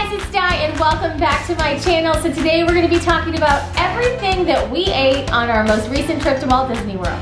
guys, it's Di and welcome back to my channel. So today we're going to be talking about everything that we ate on our most recent trip to Walt Disney World.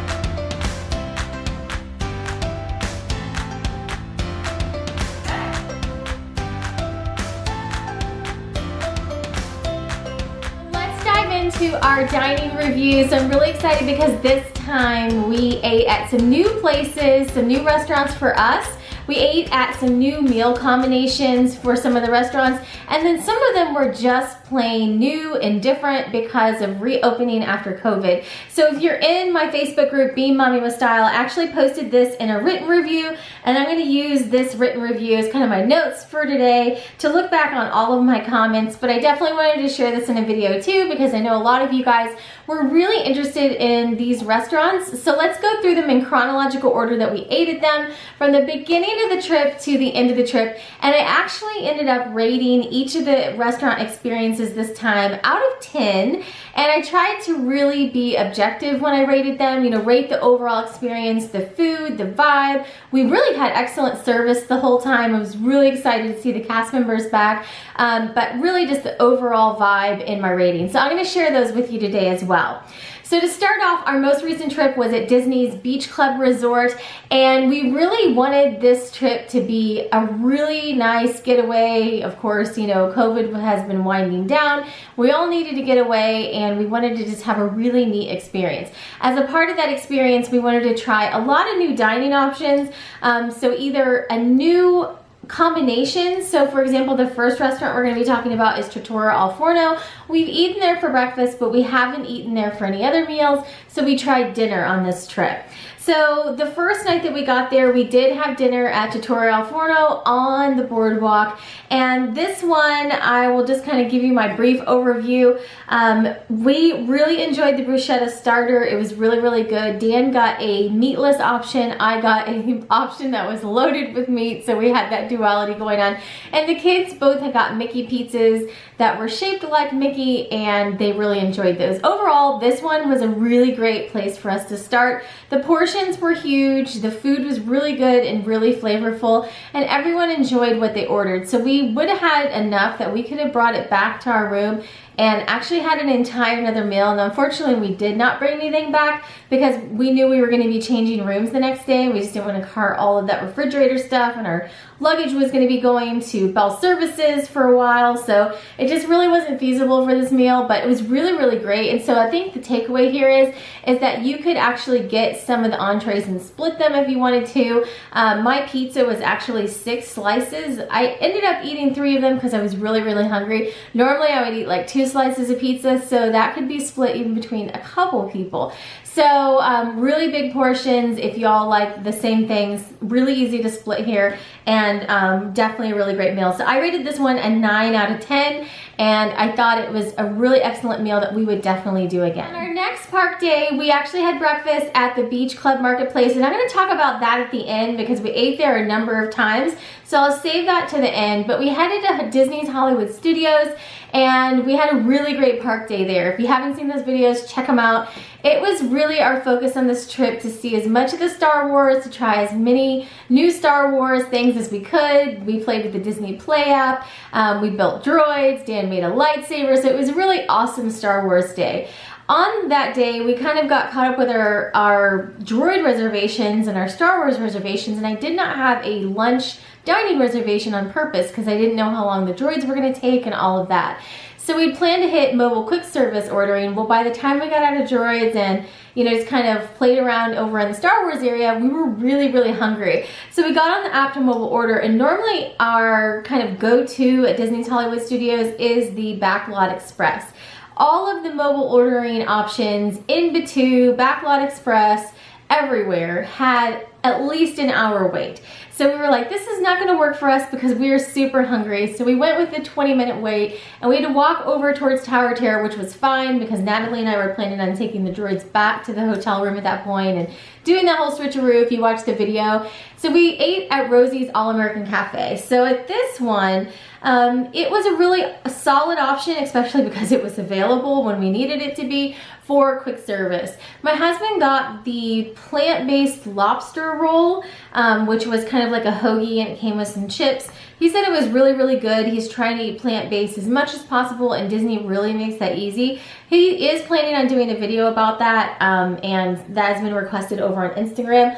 Let's dive into our dining review. So I'm really excited because this time we ate at some new places, some new restaurants for us. We ate at some new meal combinations for some of the restaurants, and then some of them were just plain new and different because of reopening after COVID. So if you're in my Facebook group, Being Mommy with Style, I actually posted this in a written review, and I'm going to use this written review as kind of my notes for today to look back on all of my comments, but I definitely wanted to share this in a video too because I know a lot of you guys were really interested in these restaurants. So let's go through them in chronological order that we ate at them from the beginning of the trip to the end of the trip. And I actually ended up rating each of the restaurant experiences this time out of 10. And I tried to really be objective when I rated them, you know, rate the overall experience, the food, the vibe. We really had excellent service the whole time. I was really excited to see the cast members back, but really just the overall vibe in my rating. So I'm going to share those with you today as well. So to start off, our most recent trip was at Disney's Beach Club Resort, and we really wanted this trip to be a really nice getaway. Of course, you know, COVID has been winding down. We all needed to get away, and we wanted to just have a really neat experience. As a part of that experience, we wanted to try a lot of new dining options. So either a new combination. So for example, the first restaurant we're going to be talking about is Trattoria al Forno. We've eaten there for breakfast, but we haven't eaten there for any other meals. So we tried dinner on this trip. So the first night that we got there, we did have dinner at Trattoria al Forno on the boardwalk. And this one, I will just kind of give you my brief overview. We really enjoyed the bruschetta starter. It was really, really good. Dan got a meatless option. I got an option that was loaded with meat. So we had that duality going on. And the kids both had got Mickey pizzas that were shaped like Mickey, and they really enjoyed those. Overall, this one was a really great place for us to start. The portions were huge, the food was really good and really flavorful, and everyone enjoyed what they ordered. So we would have had enough that we could have brought it back to our room and actually had an entire another meal. And unfortunately, we did not bring anything back because we knew we were going to be changing rooms the next day. We just didn't want to cart all of that refrigerator stuff, and our luggage was going to be going to Bell Services for a while. So it just really wasn't feasible for this meal, but it was really, really great. And so I think the takeaway here is that you could actually get some of the entrees and split them if you wanted to. My pizza was actually 6 slices. I ended up eating 3 of them because I was really, really hungry. Normally I would eat like 2 slices of pizza, so that could be split even between a couple people. So really big portions if y'all like the same things. Really easy to split here, and definitely a really great meal. So I rated this one a 9 out of 10, and I thought it was a really excellent meal that we would definitely do again. On our next park day, we actually had breakfast at the Beach Club Marketplace, and I'm going to talk about that at the end because we ate there a number of times. So I'll save that to the end, but we headed to Disney's Hollywood Studios, and we had a really great park day there. If you haven't seen those videos, check them out. It was really our focus on this trip to see as much of the Star Wars, to try as many new Star Wars things as we could. We played with the Disney Play app. We built droids. Dan made a lightsaber. So it was a really awesome Star Wars day. On that day, we kind of got caught up with our droid reservations and our Star Wars reservations, and I did not have a lunch dining reservation on purpose because I didn't know how long the droids were going to take and all of that. So we planned to hit mobile quick service ordering. Well, by the time we got out of droids and, you know, just kind of played around over in the Star Wars area, we were really, really hungry. So we got on the app to mobile order, and normally our kind of go-to at Disney's Hollywood Studios is the Backlot Express. All of the mobile ordering options, In-Bitu, Backlot Express, everywhere had at least an hour wait. So we were like, this is not gonna work for us because we are super hungry. So we went with the 20-minute wait, and we had to walk over towards Tower Terror, which was fine because Natalie and I were planning on taking the droids back to the hotel room at that point and doing that whole switcheroo if you watch the video. So we ate at Rosie's All-American Cafe. So at this one, it was a really solid option, especially because it was available when we needed it to be for quick service. My husband got the plant-based lobster roll. which was kind of like a hoagie, and it came with some chips. He said it was really, really good. He's trying to eat plant-based as much as possible, and Disney really makes that easy. He is planning on doing a video about that, and that has been requested over on Instagram.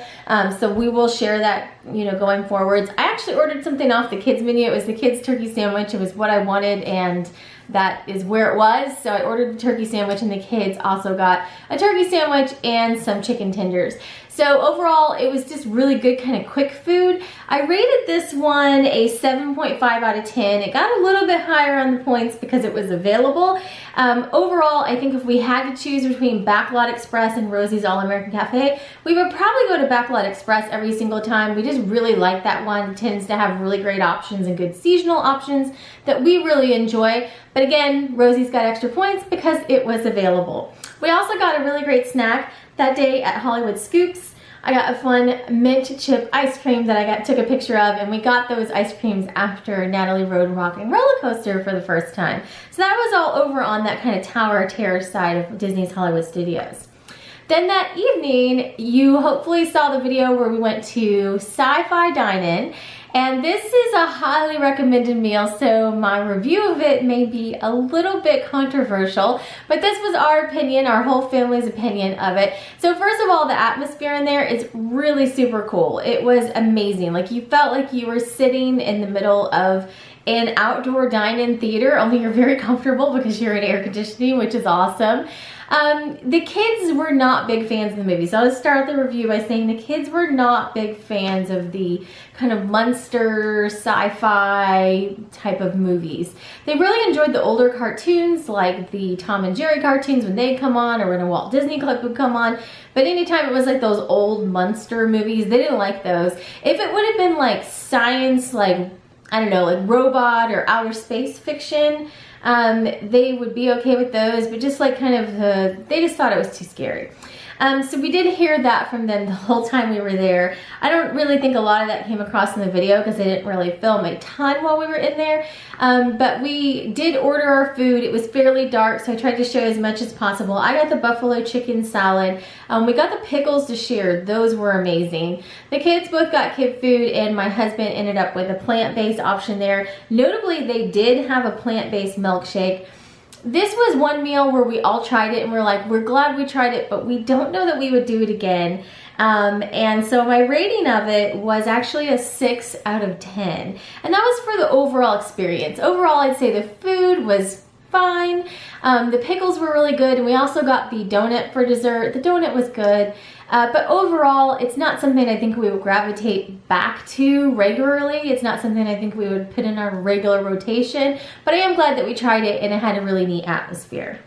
So we will share that, you know, going forwards. I actually ordered something off the kids menu. It was the kids turkey sandwich. It was what I wanted, and that is where it was. So I ordered the turkey sandwich, and the kids also got a turkey sandwich and some chicken tenders. So overall, it was just really good, kind of quick food. I rated this one a 7.5 out of 10. It got a little bit higher on the points because it was available. Overall, I think if we had to choose between Backlot Express and Rosie's All-American Cafe, we would probably go to Backlot Express every single time. We just really like that one. It tends to have really great options and good seasonal options that we really enjoy. But again, Rosie's got extra points because it was available. We also got a really great snack that day at Hollywood Scoops. I got a fun mint chip ice cream that I took a picture of, and we got those ice creams after Natalie rode Rock and Roller Coaster for the first time. So that was all over on that kind of Tower of Terror side of Disney's Hollywood Studios. Then that evening, you hopefully saw the video where we went to Sci-Fi Dine In. And this is a highly recommended meal, so my review of it may be a little bit controversial, but this was our opinion, our whole family's opinion of it. So first of all, the atmosphere in there is really super cool. It was amazing. Like, you felt like you were sitting in the middle of an outdoor dine-in theater, only you're very comfortable because you're in air conditioning, which is awesome. The kids were not big fans of the movie. So I'll start the review by saying the kids were not big fans of the kind of monster sci-fi type of movies. They really enjoyed the older cartoons, like the Tom and Jerry cartoons when they come on, or when a Walt Disney Club would come on. But anytime it was like those old monster movies, they didn't like those. If it would have been like science, like, I don't know, like robot or outer space fiction, they would be okay with those, but just like kind of they just thought it was too scary. So we did hear that from them the whole time we were there. I don't really think a lot of that came across in the video because they didn't really film a ton while we were in there. But we did order our food. It was fairly dark, so I tried to show as much as possible. I got the buffalo chicken salad. We got the pickles to share. Those were amazing. The kids both got kid food, and my husband ended up with a plant-based option there. Notably, they did have a plant-based milkshake. This was one meal where we all tried it and we're like, we're glad we tried it, but we don't know that we would do it again. And so my rating of it was actually a 6 out of 10. And that was for the overall experience. Overall, I'd say the food was fine. The pickles were really good, and we also got the donut for dessert. The donut was good. But overall, it's not something I think we would gravitate back to regularly. It's not something I think we would put in our regular rotation, but I am glad that we tried it and it had a really neat atmosphere.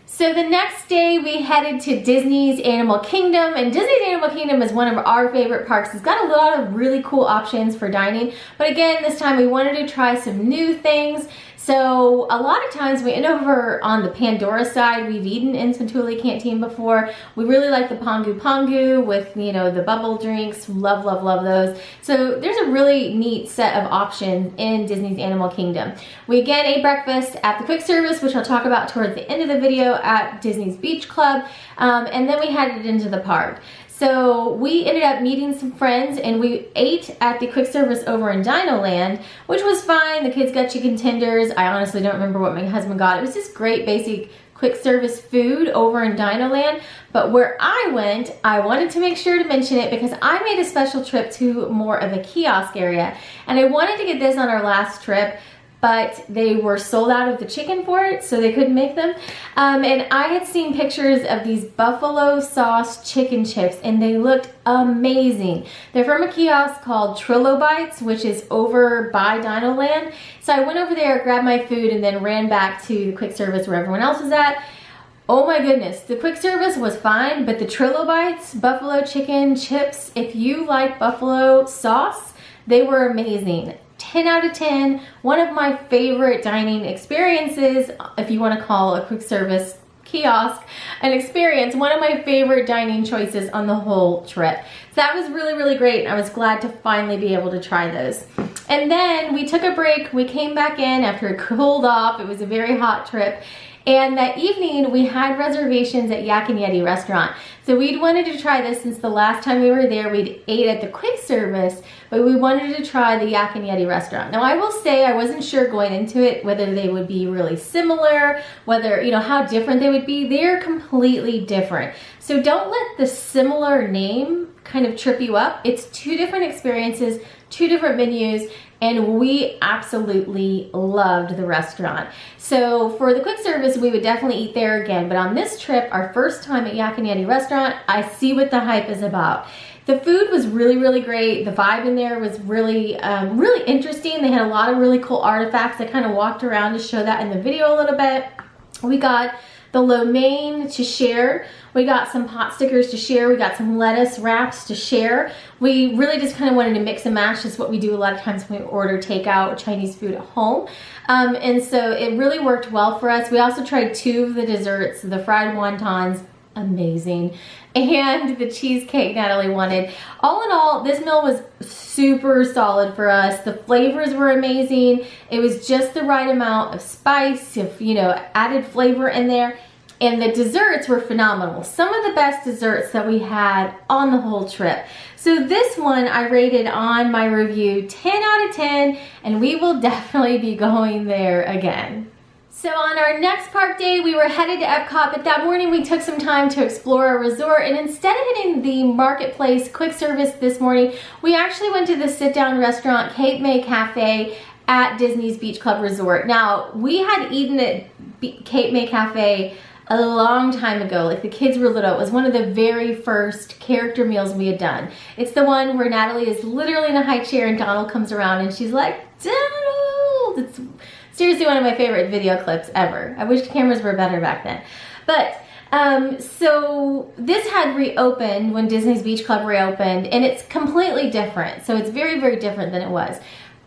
So the next day we headed to Disney's Animal Kingdom, and Disney's Animal Kingdom is one of our favorite parks. It's got a lot of really cool options for dining, but again, this time we wanted to try some new things. So a lot of times we end over on the Pandora side. We've eaten in Centuli Canteen before. We really like the Pongu Pongu with, you know, the bubble drinks. Love, love, love those. So there's a really neat set of options in Disney's Animal Kingdom. We again ate breakfast at the quick service, which I'll talk about towards the end of the video, at Disney's Beach Club, and then we headed into the park. So we ended up meeting some friends, and we ate at the quick service over in Dino Land, which was fine. The kids got chicken tenders. I honestly don't remember what my husband got. It was just great basic quick service food over in Dino Land. But where I went, I wanted to make sure to mention it because I made a special trip to more of a kiosk area. And I wanted to get this on our last trip, but they were sold out of the chicken for it, so they couldn't make them. And I had seen pictures of these buffalo sauce chicken chips, and they looked amazing. They're from a kiosk called TriloBites, which is over by Dino Land. So I went over there, grabbed my food, and then ran back to the quick service where everyone else was at. Oh my goodness, the quick service was fine, but the TriloBites buffalo chicken chips, if you like buffalo sauce, they were amazing. 10 out of 10, one of my favorite dining experiences, if you want to call a quick service kiosk an experience, one of my favorite dining choices on the whole trip. So that was really, really great, and I was glad to finally be able to try those. And then we took a break. We came back in after it cooled off. It was a very hot trip. And that evening we had reservations at Yak Yeti Restaurant. So we'd wanted to try this since the last time we were there. We'd ate at the quick service, but we wanted to try the Yak Yeti Restaurant. Now I will say I wasn't sure going into it whether they would be really similar, whether, you know, how different they would be. They're completely different. So don't let the similar name kind of trip you up. It's two different experiences, two different menus, and we absolutely loved the restaurant. So for the quick service, we would definitely eat there again. But on this trip, our first time at Yak Yeti Restaurant, I see what the hype is about. The food was really, really great. The vibe in there was really, really interesting. They had a lot of really cool artifacts. I kind of walked around to show that in the video a little bit. We got the lo mein to share. We got some pot stickers to share. We got some lettuce wraps to share. We really just kind of wanted to mix and match. That's what we do a lot of times when we order takeout Chinese food at home. And so it really worked well for us. We also tried two of the desserts, the fried wontons, amazing, and the cheesecake Natalie wanted. All in all, this meal was super solid for us. The flavors were amazing. It was just the right amount of spice, of, you know, added flavor in there. And the desserts were phenomenal. Some of the best desserts that we had on the whole trip. So this one I rated on my review 10 out of 10, and we will definitely be going there again. So on our next park day, we were headed to EPCOT, but that morning we took some time to explore our resort, and instead of hitting the marketplace quick service this morning, we actually went to the sit-down restaurant, Cape May Cafe, at Disney's Beach Club Resort. Now, we had eaten at Cape May Cafe a long time ago, like the kids were little. It was one of the very first character meals we had done. It's the one where Natalie is literally in a high chair and Donald comes around and she's like, Donald! It's seriously one of my favorite video clips ever. I wish cameras were better back then. But so this had reopened when Disney's Beach Club reopened, and it's completely different. So it's very, very different than it was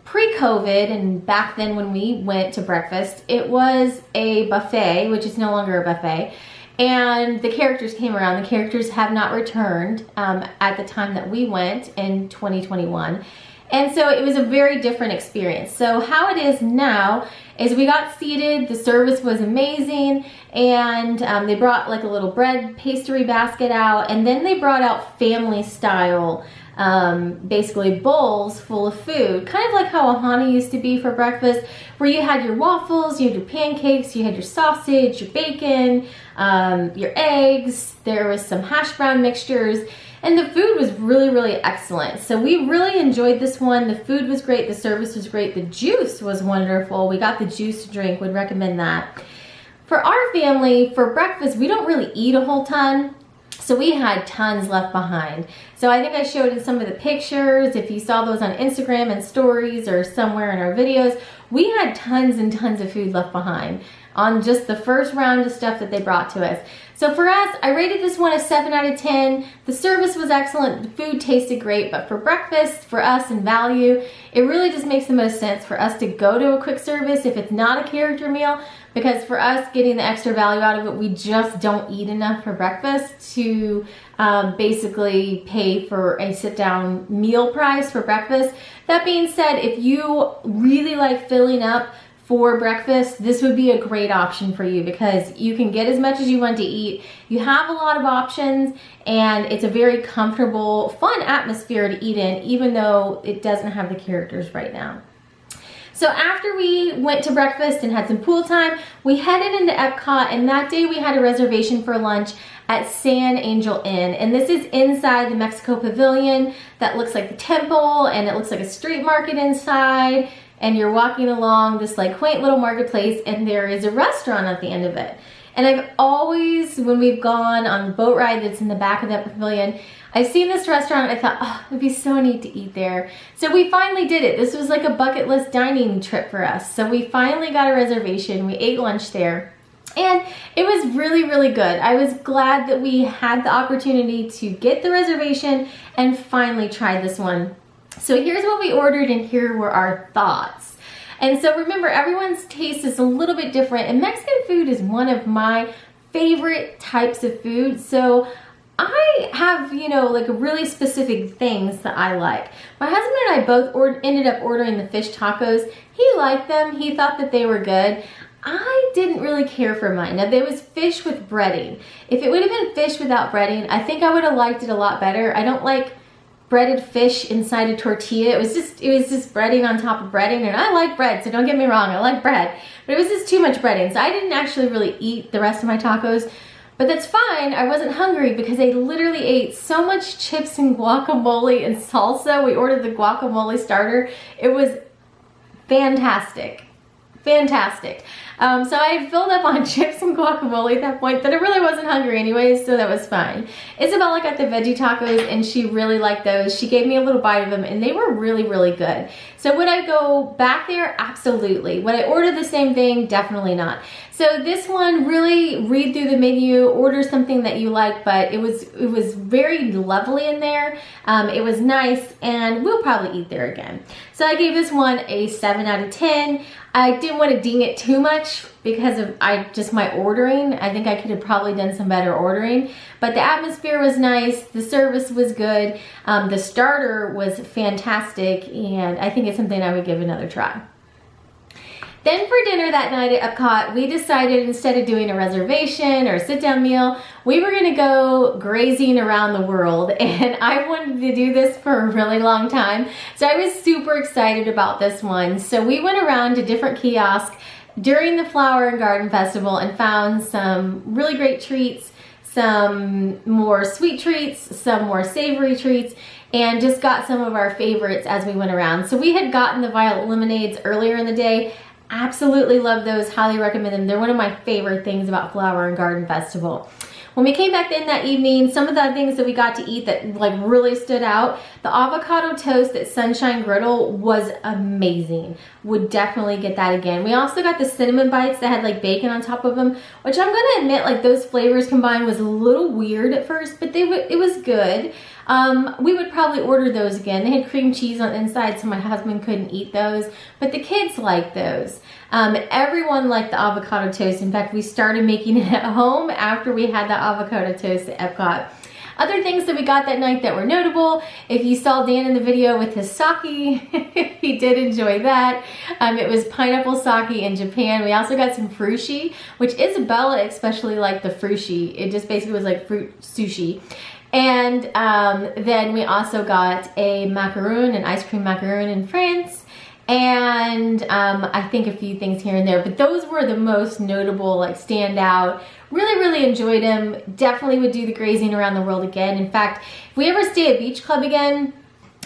pre-COVID. And back then when we went to breakfast, it was a buffet, which is no longer a buffet. And the characters came around. The characters have not returned at the time that we went in 2021. And so it was a very different experience. So how it is now is we got seated, the service was amazing, and they brought like a little bread pastry basket out, and then they brought out family style basically bowls full of food, kind of like how Ohana used to be for breakfast, where you had your waffles, you had your pancakes, you had your sausage, your bacon, your eggs, there was some hash brown mixtures, and the food was really, really excellent. So we really enjoyed this one. The food was great, the service was great, the juice was wonderful. We got the juice to drink, would recommend that. For our family, for breakfast, we don't really eat a whole ton. So we had tons left behind. So I think I showed in some of the pictures, if you saw those on Instagram and stories or somewhere in our videos, we had tons and tons of food left behind on just the first round of stuff that they brought to us. So for us, I rated this one a 7 out of 10. The service was excellent, the food tasted great, but for breakfast, for us in value, it really just makes the most sense for us to go to a quick service if it's not a character meal, because for us getting the extra value out of it, we just don't eat enough for breakfast to basically pay for a sit-down meal price for breakfast. That being said, if you really like filling up for breakfast, this would be a great option for you because you can get as much as you want to eat. You have a lot of options, and it's a very comfortable, fun atmosphere to eat in, even though it doesn't have the characters right now. So after we went to breakfast and had some pool time, we headed into EPCOT, and that day we had a reservation for lunch at San Angel Inn. And this is inside the Mexico Pavilion that looks like the temple, and it looks like a street market inside. And you're walking along this like quaint little marketplace, and there is a restaurant at the end of it. And I've always, when we've gone on a boat ride that's in the back of that pavilion, I've seen this restaurant and I thought, oh, it'd be so neat to eat there. So we finally did it. This was like a bucket list dining trip for us. So we finally got a reservation. We ate lunch there. And it was really, really good. I was glad that we had the opportunity to get the reservation and finally try this one. So here's what we ordered, and here were our thoughts. And so remember, everyone's taste is a little bit different, and Mexican food is one of my favorite types of food. So I have, you know, like really specific things that I like. My husband and I both ended up ordering the fish tacos. He liked them. He thought that they were good. I didn't really care for mine. Now, there was fish with breading. If it would have been fish without breading, I think I would have liked it a lot better. I don't like breaded fish inside a tortilla. It was just breading on top of breading, and I like bread, so don't get me wrong, I like bread. But it was just too much breading, so I didn't actually really eat the rest of my tacos. But that's fine, I wasn't hungry because I literally ate so much chips and guacamole and salsa. We ordered the guacamole starter. It was fantastic. Fantastic. So I had filled up on chips and guacamole at that point, but I really wasn't hungry anyways, so that was fine. Isabella got the veggie tacos and she really liked those. She gave me a little bite of them and they were really, really good. So would I go back there? Absolutely. Would I order the same thing? Definitely not. So this one, really read through the menu, order something that you like, but it was very lovely in there. It was nice, and we'll probably eat there again. So I gave this one a 7 out of 10. I didn't want to ding it too much because of just my ordering. I think I could have probably done some better ordering, but the atmosphere was nice, the service was good, the starter was fantastic, and I think it's something I would give another try. Then for dinner that night at EPCOT, we decided instead of doing a reservation or a sit-down meal, we were gonna go grazing around the world, and I wanted to do this for a really long time, so I was super excited about this one. So we went around to different kiosks during the Flower and Garden Festival and found some really great treats, some more sweet treats, some more savory treats, and just got some of our favorites as we went around. So we had gotten the violet lemonades earlier in the day. Absolutely love those, highly recommend them. They're one of my favorite things about Flower and Garden Festival. When we came back in that evening, some of the things that we got to eat that like really stood out, the avocado toast at Sunshine Griddle was amazing. Would definitely get that again. We also got the cinnamon bites that had like bacon on top of them, which I'm gonna admit, like those flavors combined was a little weird at first, but it was good. We would probably order those again. They had cream cheese on the inside, so my husband couldn't eat those, but the kids liked those. Everyone liked the avocado toast. In fact, we started making it at home after we had the avocado toast at EPCOT. Other things that we got that night that were notable, if you saw Dan in the video with his sake, he did enjoy that. It was pineapple sake in Japan. We also got some frushi, which Isabella especially liked the frushi. It just basically was like fruit sushi. And then we also got a macaroon, an ice cream macaroon in France. And I think a few things here and there, but those were the most notable, like stand out. Really, really enjoyed them. Definitely would do the grazing around the world again. In fact, if we ever stay at Beach Club again,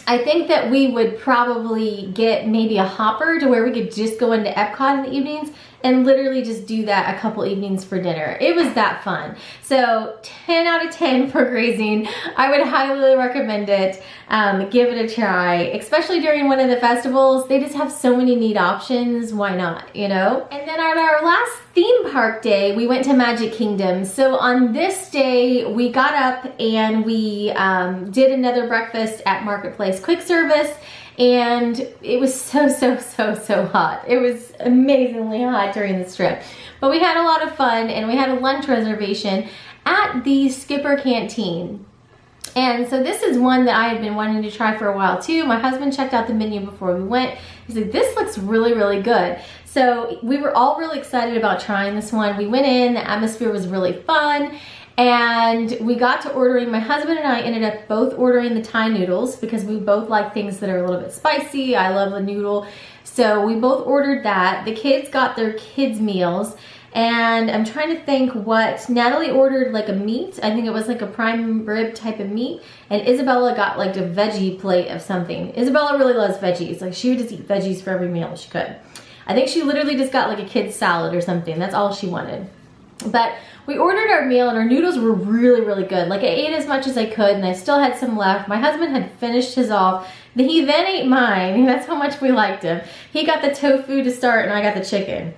I think that we would probably get maybe a hopper to where we could just go into EPCOT in the evenings and literally just do that a couple evenings for dinner. It was that fun. So 10 out of 10 for grazing. I would highly recommend it. Give it a try, especially during one of the festivals. They just have so many neat options. Why not, you know? And then on our last theme park day, we went to Magic Kingdom. So on this day, we got up and we did another breakfast at Marketplace Quick Service. And it was so hot. It was amazingly hot during this trip. But we had a lot of fun, and we had a lunch reservation at the Skipper Canteen. And so this is one that I had been wanting to try for a while too. My husband checked out the menu before we went. He said, this looks really, really good. So we were all really excited about trying this one. We went in, the atmosphere was really fun. And we got to ordering, my husband and I ended up both ordering the Thai noodles because we both like things that are a little bit spicy. I love the noodle. So we both ordered that. The kids got their kids' meals. And I'm trying to think what, Natalie ordered like a meat. I think it was like a prime rib type of meat. And Isabella got like a veggie plate of something. Isabella really loves veggies. Like she would just eat veggies for every meal she could. I think she literally just got like a kid's salad or something. That's all she wanted. But we ordered our meal and our noodles were really, really good. Like I ate as much as I could and I still had some left. My husband had finished his off. He then ate mine. That's how much we liked him. He got the tofu to start and I got the chicken.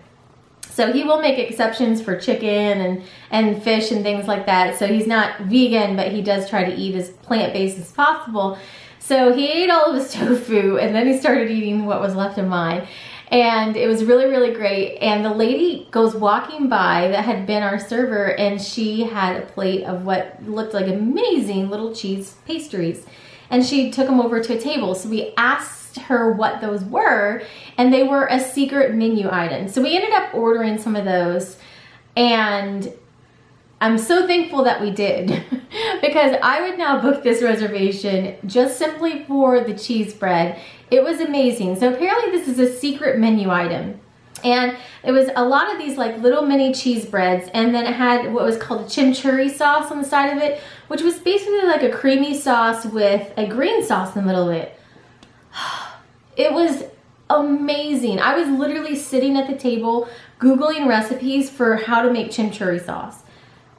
So he will make exceptions for chicken and fish and things like that. So he's not vegan, but he does try to eat as plant-based as possible. So he ate all of his tofu and then he started eating what was left of mine. And it was really, really great. And the lady goes walking by that had been our server, and she had a plate of what looked like amazing little cheese pastries. And she took them over to a table. So we asked her what those were, and they were a secret menu item. So we ended up ordering some of those, and I'm so thankful that we did because I would now book this reservation just simply for the cheese bread. It was amazing. So apparently this is a secret menu item. And it was a lot of these like little mini cheese breads, and then it had what was called a chimichurri sauce on the side of it, which was basically like a creamy sauce with a green sauce in the middle of it. It was amazing. I was literally sitting at the table Googling recipes for how to make chimichurri sauce.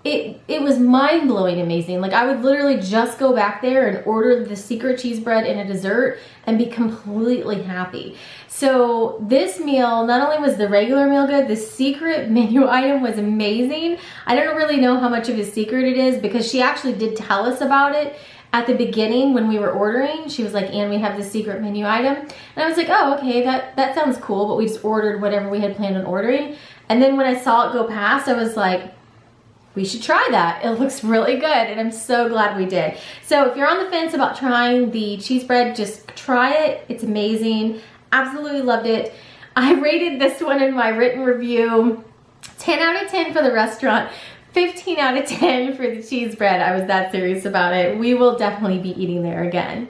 It was mind-blowing amazing. Like I would literally just go back there and order the secret cheese bread and a dessert and be completely happy. So this meal, not only was the regular meal good, the secret menu item was amazing. I don't really know how much of a secret it is because she actually did tell us about it at the beginning when we were ordering. She was like, "Ann, we have this secret menu item." And I was like, "Oh, okay, that sounds cool," but we just ordered whatever we had planned on ordering. And then when I saw it go past, I was like, we should try that. It looks really good, and I'm so glad we did. So if you're on the fence about trying the cheese bread, just try it. It's amazing. Absolutely loved it. I rated this one in my written review 10 out of 10 for the restaurant, 15 out of 10 for the cheese bread. I was that serious about it. We will definitely be eating there again.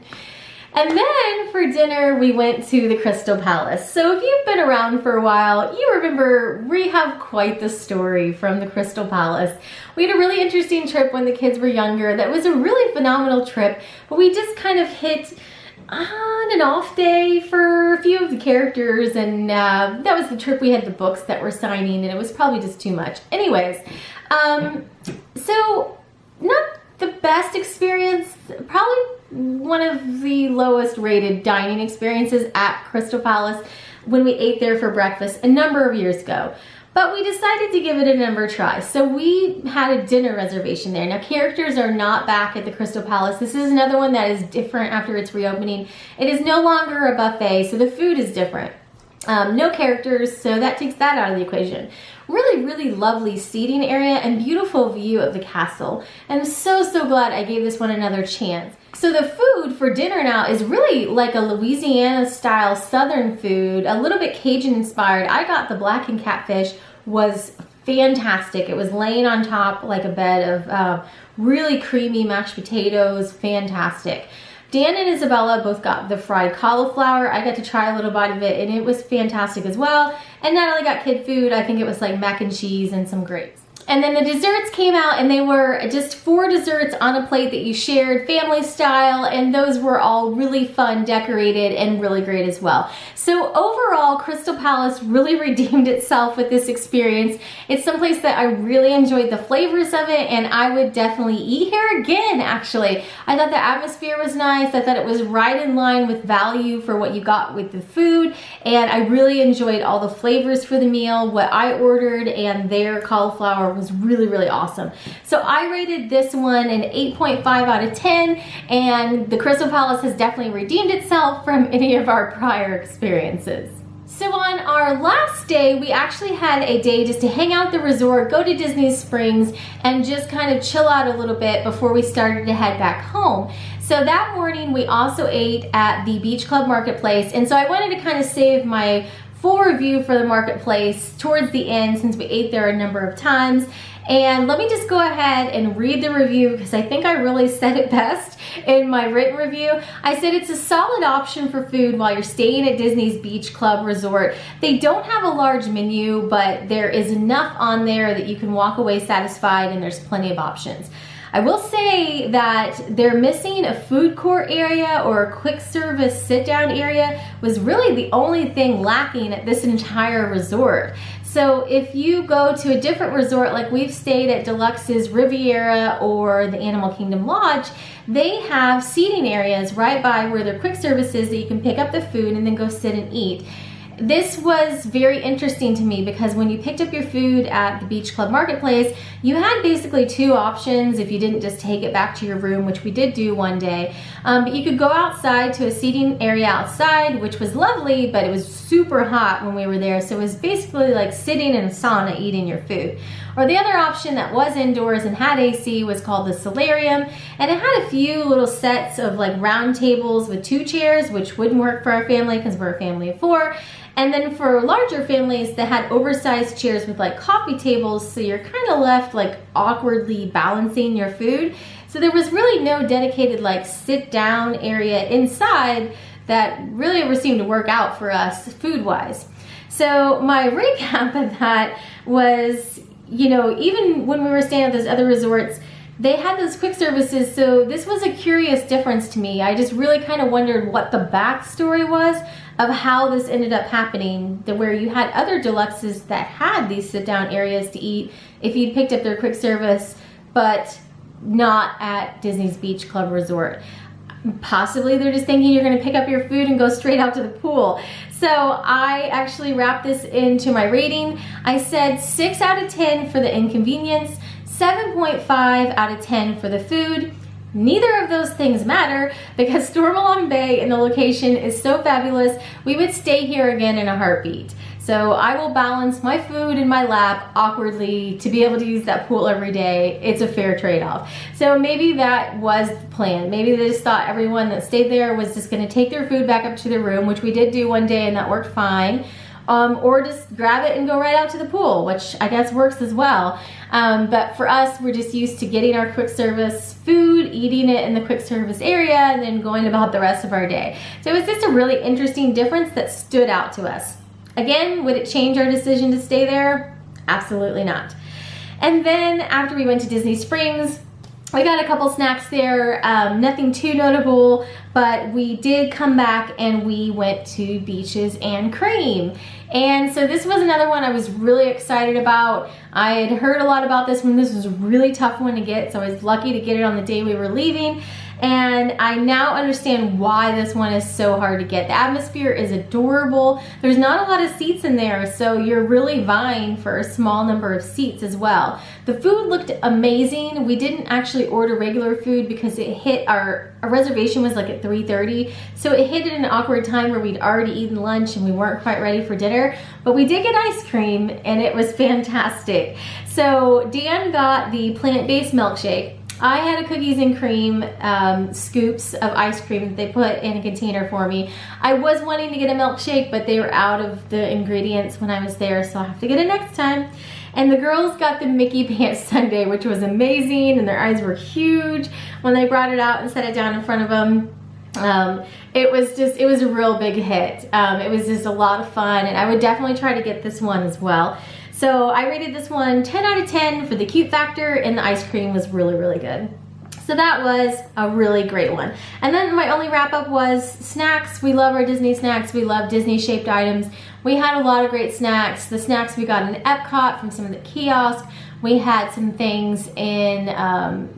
And then for dinner, we went to the Crystal Palace. So if you've been around for a while, you remember we have quite the story from the Crystal Palace. We had a really interesting trip when the kids were younger. That was a really phenomenal trip, but we just kind of hit on an off day for a few of the characters, and that was the trip we had the books that were signing, and it was probably just too much. Anyways, so not the best experience, probably one of the lowest rated dining experiences at Crystal Palace when we ate there for breakfast a number of years ago. But we decided to give it another try. So we had a dinner reservation there. Now characters are not back at the Crystal Palace. This is another one that is different after its reopening. It is no longer a buffet, so the food is different. No characters, so that takes that out of the equation. Really, really lovely seating area and beautiful view of the castle. And I'm so, so glad I gave this one another chance. So the food for dinner now is really like a Louisiana style Southern food, a little bit Cajun inspired. I got the blackened catfish, was fantastic. It was laying on top like a bed of really creamy mashed potatoes, fantastic. Dan and Isabella both got the fried cauliflower. I got to try a little bite of it, and it was fantastic as well. And not only got kid food, I think it was like mac and cheese and some grapes. And then the desserts came out, and they were just 4 desserts on a plate that you shared, family style, and those were all really fun, decorated, and really great as well. So overall, Crystal Palace really redeemed itself with this experience. It's someplace that I really enjoyed the flavors of it, and I would definitely eat here again, actually. I thought the atmosphere was nice. I thought it was right in line with value for what you got with the food, and I really enjoyed all the flavors for the meal. What I ordered and their cauliflower was really, really awesome. So I rated this one an 8.5 out of 10, and the Crystal Palace has definitely redeemed itself from any of our prior experiences. So on our last day, we actually had a day just to hang out at the resort, go to Disney Springs, and just kind of chill out a little bit before we started to head back home. So that morning, we also ate at the Beach Club Marketplace, and so I wanted to kind of save my full review for the marketplace towards the end since we ate there a number of times. And let me just go ahead and read the review because I think I really said it best in my written review. I said it's a solid option for food while you're staying at Disney's Beach Club Resort. They don't have a large menu, but there is enough on there that you can walk away satisfied, and there's plenty of options. I will say that they're missing a food court area or a quick service sit down area was really the only thing lacking at this entire resort. So if you go to a different resort, like we've stayed at Deluxe's Riviera or the Animal Kingdom Lodge, they have seating areas right by where their quick service is that you can pick up the food and then go sit and eat. this was very interesting to me because when you picked up your food at the Beach Club Marketplace, you had basically two options if you didn't just take it back to your room, which we did do one day. But you could go outside to a seating area outside, which was lovely, but it was super hot when we were there. So it was basically like sitting in a sauna eating your food. Or the other option that was indoors and had AC was called the solarium, and it had a few little sets of like round tables with 2 chairs, which wouldn't work for our family because we're a family of 4. And then for larger families that had oversized chairs with like coffee tables, so you're kind of left like awkwardly balancing your food. So there was really no dedicated like sit down area inside that really ever seemed to work out for us food wise. So my recap of that was, you know, even when we were staying at those other resorts, they had those quick services, so this was a curious difference to me. I just really kind of wondered what the backstory was of how this ended up happening, where you had other deluxes that had these sit-down areas to eat if you'd picked up their quick service, but not at Disney's Beach Club Resort. Possibly they're just thinking you're gonna pick up your food and go straight out to the pool. So I actually wrapped this into my rating. I said 6 out of 10 for the inconvenience, 7.5 out of 10 for the food. Neither of those things matter because Stormalong Bay and the location is so fabulous, we would stay here again in a heartbeat. So I will balance my food in my lap awkwardly to be able to use that pool every day. It's a fair trade-off. So maybe that was the plan. Maybe they just thought everyone that stayed there was just gonna take their food back up to their room, which we did do one day and that worked fine. Or just grab it and go right out to the pool, which I guess works as well. But for us, we're just used to getting our quick service food, eating it in the quick service area, and then going about the rest of our day. So it was just a really interesting difference that stood out to us. Again, would it change our decision to stay there? Absolutely not. And then after we went to Disney Springs, we got a couple snacks there, nothing too notable, but we did come back and we went to Beaches and Cream. And so this was another one I was really excited about. I had heard a lot about this one. This was a really tough one to get, so I was lucky to get it on the day we were leaving. And I now understand why this one is so hard to get. The atmosphere is adorable. There's not a lot of seats in there, so you're really vying for a small number of seats as well. The food looked amazing. We didn't actually order regular food because it hit our reservation was like at 3:30, so it hit at an awkward time where we'd already eaten lunch and we weren't quite ready for dinner, but we did get ice cream and it was fantastic. So Dan got the plant-based milkshake. I had a cookies and cream scoops of ice cream that they put in a container for me. I was wanting to get a milkshake, but they were out of the ingredients when I was there, so I'll have to get it next time. And the girls got the Mickey Pants sundae, which was amazing, and their eyes were huge when they brought it out and set it down in front of them. It was a real big hit. It was just a lot of fun, and I would definitely try to get this one as well. So I rated this one 10 out of 10 for the cute factor, and the ice cream was really, really good. So that was a really great one. And then my only wrap up was snacks. We love our Disney snacks. We love Disney shaped items. We had a lot of great snacks. The snacks we got in EPCOT from some of the kiosks. We had some things in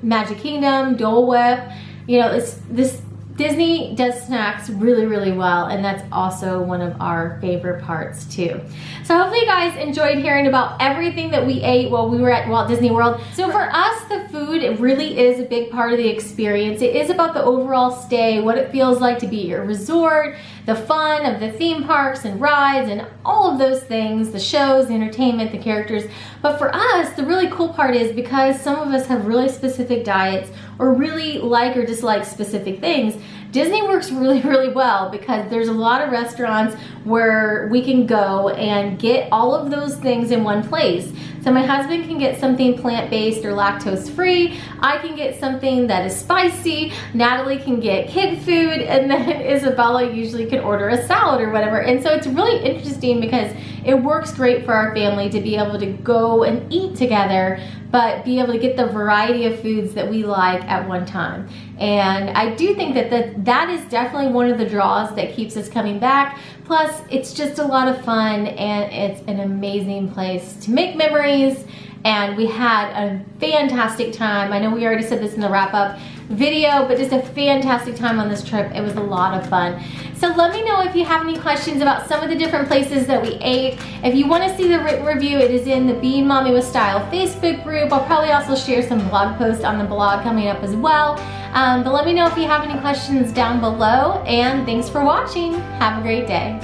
Magic Kingdom, Dole Whip. You know, this Disney does snacks really, really well, and that's also one of our favorite parts too. So hopefully you guys enjoyed hearing about everything that we ate while we were at Walt Disney World. So for us, the food, it really is a big part of the experience. It is about the overall stay, what it feels like to be at your resort, the fun of the theme parks and rides and all of those things, the shows, the entertainment, the characters. But for us, the really cool part is because some of us have really specific diets or really like or dislike specific things, Disney works really, really well because there's a lot of restaurants where we can go and get all of those things in one place. So my husband can get something plant-based or lactose-free. I can get something that is spicy. Natalie can get kid food, and then Isabella usually can order a salad or whatever. And so it's really interesting because it works great for our family to be able to go and eat together, but be able to get the variety of foods that we like at one time. And I do think that is definitely one of the draws that keeps us coming back. Plus, it's just a lot of fun, and it's an amazing place to make memories and we had a fantastic time. I know we already said this in the wrap-up video, but just a fantastic time on this trip. It was a lot of fun. So let me know if you have any questions about some of the different places that we ate. If you want to see the written review, it is in the Being Mommy with Style Facebook group. I'll probably also share some blog posts on the blog coming up as well. But let me know if you have any questions down below, and thanks for watching. Have a great day.